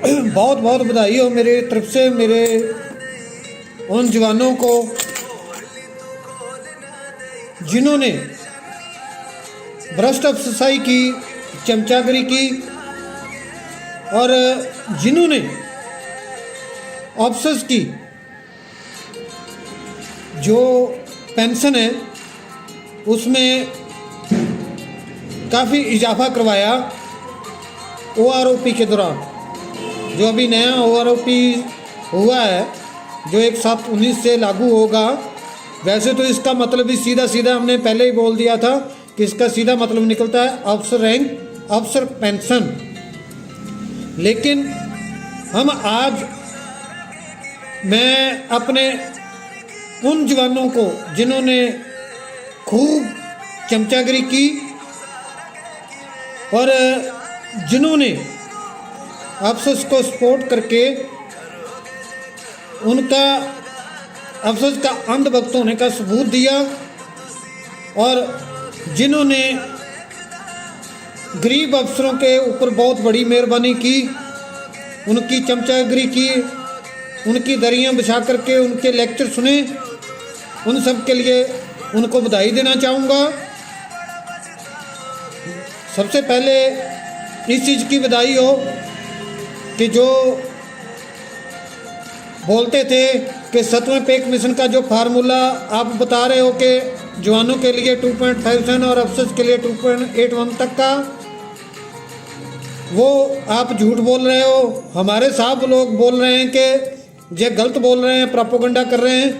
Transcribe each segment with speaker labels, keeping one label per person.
Speaker 1: बहुत बहुत बधाई हो मेरी तरफ से मेरे उन जवानों को जिन्होंने भ्रष्ट अफसरशाही की, चमचागिरी की और जिन्होंने अफसर्स की जो पेंशन है उसमें काफ़ी इजाफा करवाया OROP के दौरान। जो अभी नया OROP हुआ है जो 1/7/19 से लागू होगा, वैसे तो इसका मतलब भी सीधा सीधा हमने पहले ही बोल दिया था कि इसका सीधा मतलब निकलता है अफसर रैंक, अफसर पेंशन। लेकिन हम आज मैं अपने उन जवानों को जिन्होंने खूब चमचागिरी की और जिन्होंने अफसर्स को सपोर्ट करके उनका अफसर्स का अंधभक्त होने का सबूत दिया और जिन्होंने गरीब अफसरों के ऊपर बहुत बड़ी मेहरबानी की, उनकी चमचागिरी की, उनकी दरियां बिछा करके उनके लेक्चर सुने, उन सब के लिए उनको बधाई देना चाहूँगा। सबसे पहले इस चीज़ की बधाई हो कि जो बोलते थे कि 7वें पे कमीशन का जो फार्मूला आप बता रहे हो कि जवानों के लिए 2.57 और अफसर्स के लिए 2.81 तक का, वो आप झूठ बोल रहे हो। हमारे साहब लोग बोल रहे हैं कि ये गलत बोल रहे हैं, प्रोपेगेंडा कर रहे हैं,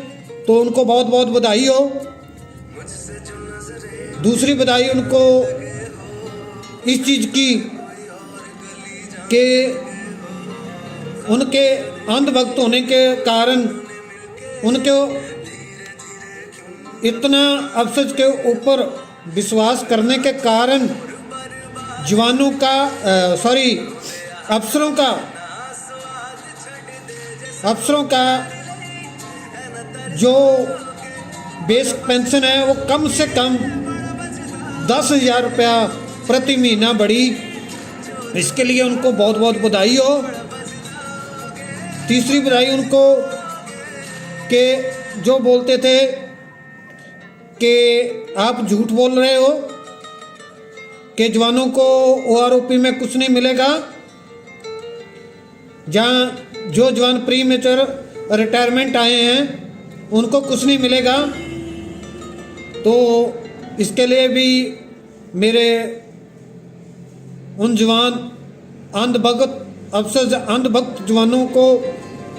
Speaker 1: तो उनको बहुत बहुत बधाई हो। दूसरी बधाई उनको इस चीज़ की कि उनके अंधभक्त होने के कारण उनको इतना अफसर के ऊपर विश्वास करने के कारण जवानों का अफसरों का जो बेसिक पेंशन है वो कम से कम 10,000 रुपया प्रति महीना बढ़ी। इसके लिए उनको बहुत बहुत बधाई हो। तीसरी बधाई उनको कि जो बोलते थे कि आप झूठ बोल रहे हो कि जवानों को OROP में कुछ नहीं मिलेगा, जहाँ जो जवान प्री मेचर रिटायरमेंट आए हैं उनको कुछ नहीं मिलेगा। तो इसके लिए भी मेरे उन जवान अंधभक्त जवानों को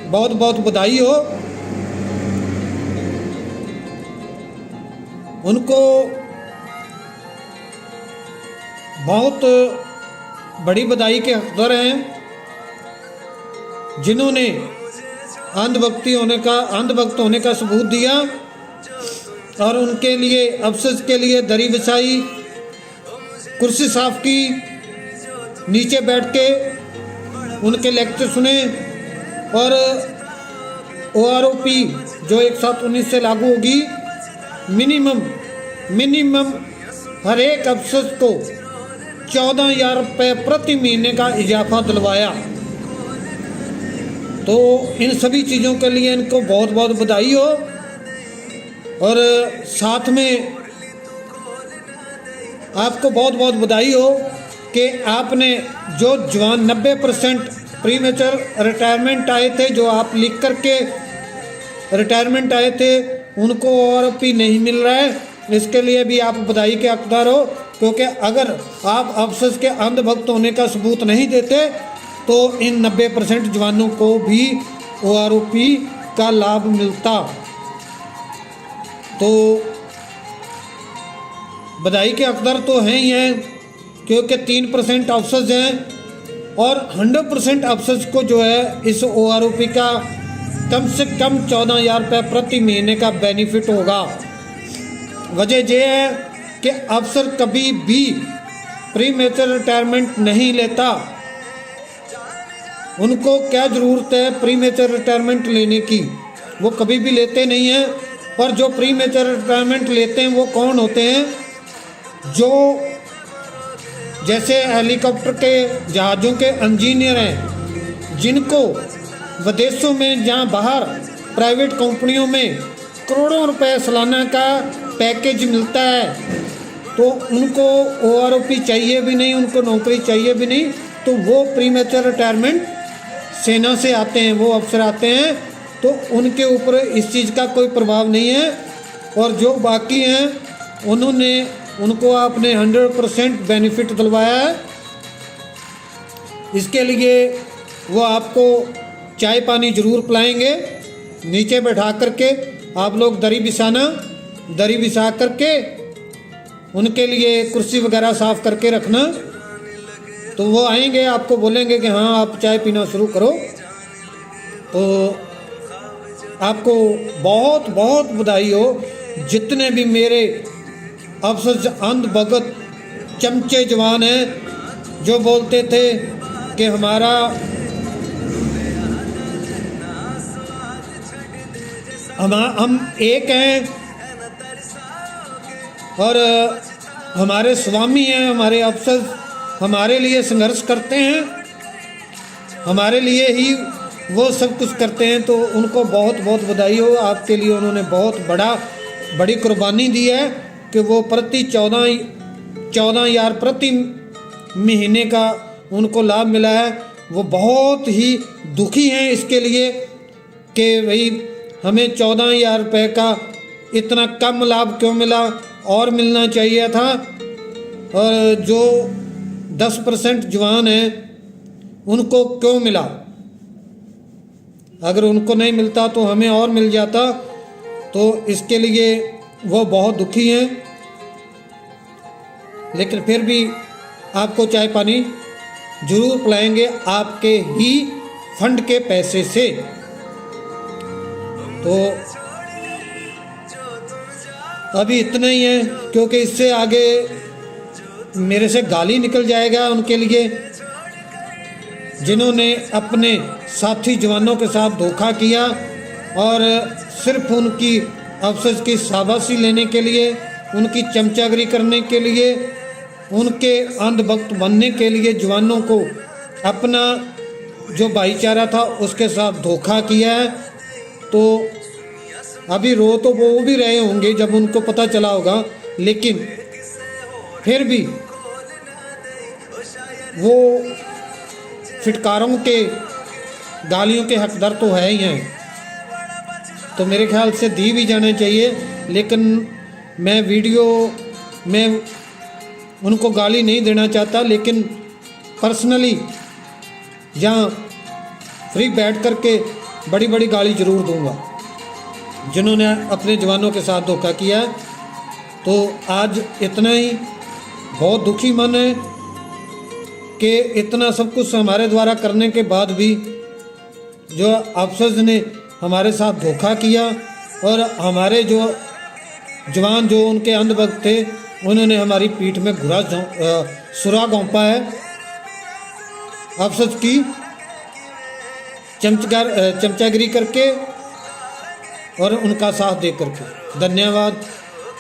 Speaker 1: बहुत बहुत बधाई हो। उनको बहुत बड़ी बधाई के हकदार हैं जिन्होंने अंधभक्त होने का सबूत दिया और उनके लिए अफसर्स के लिए दरी बिछाई, कुर्सी साफ की, नीचे बैठ के उनके लेक्चर सुने और OROP जो 1/7/19 से लागू होगी, मिनिमम हर एक अफसर को 14,000 रुपये प्रति महीने का इजाफा दिलवाया। तो इन सभी चीज़ों के लिए इनको बहुत बहुत बधाई हो। और साथ में आपको बहुत बहुत बधाई हो कि आपने जो जवान 90% प्री मेचर रिटायरमेंट आए थे, जो आप लिख करके रिटायरमेंट आए थे, उनको OROP नहीं मिल रहा है, इसके लिए भी आप बधाई के हकदार हो। क्योंकि अगर आप अफसर के अंधभक्त होने का सबूत नहीं देते तो इन 90% जवानों को भी OROP का लाभ मिलता। तो बधाई के हकदार तो हैं ही हैं, क्योंकि 3% अफसर्स हैं और 100% अफसर्स को जो है इस OROP का कम से कम 14,000 रुपये प्रति महीने का बेनिफिट होगा। वजह यह है कि अफसर कभी भी प्री मेचर रिटायरमेंट नहीं लेता। उनको क्या ज़रूरत है प्री मेचर रिटायरमेंट लेने की, वो कभी भी लेते नहीं हैं। और जो प्री मेचर रिटायरमेंट लेते हैं वो कौन होते हैं? जो जैसे हेलीकॉप्टर के जहाज़ों के इंजीनियर हैं, जिनको विदेशों में, जहाँ बाहर प्राइवेट कंपनियों में करोड़ों रुपए सालाना का पैकेज मिलता है, तो उनको OROP चाहिए भी नहीं, उनको नौकरी चाहिए भी नहीं, तो वो प्रीमेच्योर रिटायरमेंट सेना से आते हैं, वो अफसर आते हैं, तो उनके ऊपर इस चीज़ का कोई प्रभाव नहीं है। और जो बाकी हैं उनको आपने 100% बेनिफिट दिलवाया है। इसके लिए वो आपको चाय पानी ज़रूर पिलाएंगे, नीचे बैठा करके आप लोग दरी बिछा करके उनके लिए कुर्सी वगैरह साफ़ करके रखना, तो वो आएंगे, आपको बोलेंगे कि हाँ आप चाय पीना शुरू करो। तो आपको बहुत बहुत बधाई हो, जितने भी मेरे अफसर अंध भगत चमचे जवान हैं जो बोलते थे कि हम एक हैं और हमारे स्वामी हैं, हमारे अफसर हमारे लिए संघर्ष करते हैं, हमारे लिए ही वो सब कुछ करते हैं, तो उनको बहुत बहुत बधाई हो। आपके लिए उन्होंने बहुत बड़ी कुर्बानी दी है कि वो प्रति 14,000 प्रति महीने का उनको लाभ मिला है। वो बहुत ही दुखी हैं इसके लिए कि भाई हमें 14,000 रुपये का इतना कम लाभ क्यों मिला, और मिलना चाहिए था। और जो 10% जवान हैं उनको क्यों मिला, अगर उनको नहीं मिलता तो हमें और मिल जाता। तो इसके लिए वो बहुत दुखी हैं, लेकिन फिर भी आपको चाय पानी जरूर पिलाएंगे आपके ही फंड के पैसे से। तो अभी इतना ही है, क्योंकि इससे आगे मेरे से गाली निकल जाएगा उनके लिए जिन्होंने अपने साथी जवानों के साथ धोखा किया और सिर्फ उनकी अफसर की शाबाशी लेने के लिए, उनकी चमचागिरी करने के लिए, उनके अंधभक्त बनने के लिए जवानों को अपना जो भाईचारा था उसके साथ धोखा किया है। तो अभी रो तो वो भी रहे होंगे जब उनको पता चला होगा, लेकिन फिर भी वो फिटकारों के, गालियों के हकदार तो है ही हैं, तो मेरे ख्याल से दी भी जाना चाहिए। लेकिन मैं वीडियो में उनको गाली नहीं देना चाहता, लेकिन पर्सनली यहाँ फ्री बैठ करके बड़ी बड़ी गाली ज़रूर दूंगा जिन्होंने अपने जवानों के साथ धोखा किया है। तो आज इतना ही, बहुत दुखी मन है कि इतना सब कुछ हमारे द्वारा करने के बाद भी जो अफसर्स ने हमारे साथ धोखा किया और हमारे जो जवान जो उनके अंधभक्त थे उन्होंने हमारी पीठ में सुरा घोंपा है अफसर्स की चमचागिरी करके और उनका साथ दे करके। धन्यवाद,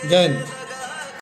Speaker 1: जय हिंद।